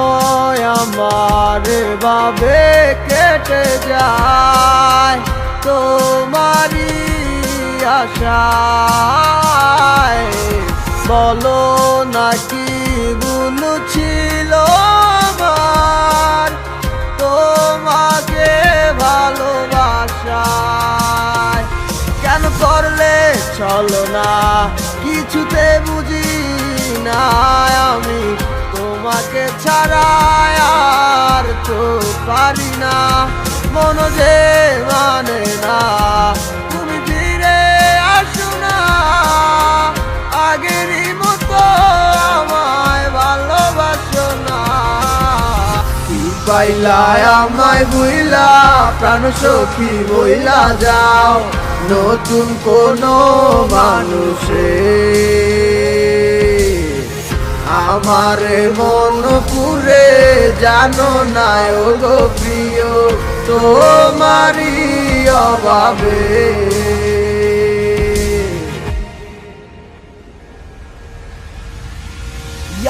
সময় আমার ভাবে কেটে যায় তোমারই আশায়। বলো নাকি ভুল ছিল আমার তোমাকে ভালোবাসায়। কেন করলে চলো না কিছুতে বুঝি না আমি তোমাকে ছাড়া আর তো পারি না। মন যে মানে না তুমি ফিরে আসো না আগেরই মতো আমায় ভালোবাসো না। কি পাইলা আমায় বুইলা প্রাণ সখী বইলা যাও নতুন কোনো মানুষে। আমার মন পুরে জানো না ও গো প্রিয় তোমারই অভাবে।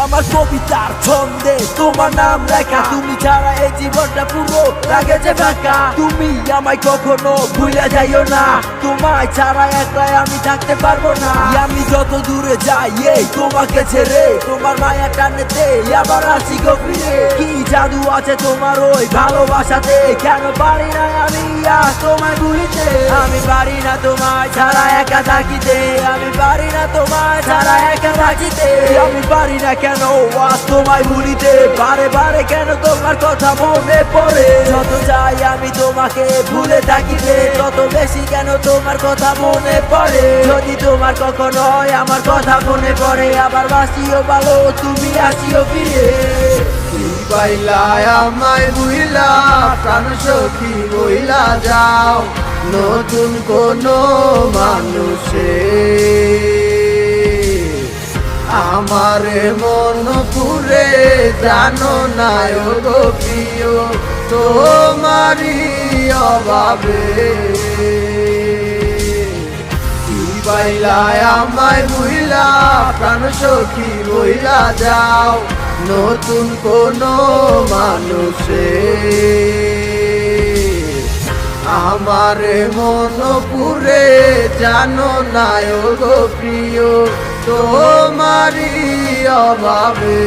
আমার কবিতার ছন্দে তোমার নাম লেখা, তুমি ছাড়া এই জীবনটা পুরো লাগে যে ফাঁকা। তুমি আমায় কখনো ভুলে যাইও না, তোমায় ছাড়া একলাই আমি থাকতে পারবো না। আমি যত দূরে যাই এই তোমাকে ছেড়ে, তোমার মায়া টানেতে আবার আসি গো ফিরে। কি জাদু আছে তোমার ওই ভালোবাসাতে, কেন পারি না আমি আর তোমায় ভুলিতে। আমি পারি না তোমায় ছাড়া একা থাকিতে, আমি পারি না তোমায় ছাড়া একা থাকিতে। আমি পারি না কেন আজ তোমায় ভুলিতে, বারে বারে কেন তোমার কথা মনে পড়ে। যত যাই আমি তোমাকে ভুলে থাকিতে, তত বেশি কেন তোমার কথা মনে পড়ে। যদি তোমার কখনো আমার কথা মনে পড়ে, আবার বাসিও ভালো তুমি আসিও ফিরে। কি পাইলা আমায় বুইলা প্রাণ সখী বইলা যাও নতুন কোনো মানুষে। আমার মন পুরে জানো না ও গো প্রিয় তোমারই অভাবে। কি পাইলা আমায় বুইলা প্রাণ সখী বইলা যাও নতুন কোনো মানুষে। আমার মন পুরে জানো না ও গো প্রিয় তোমারই অভাবে।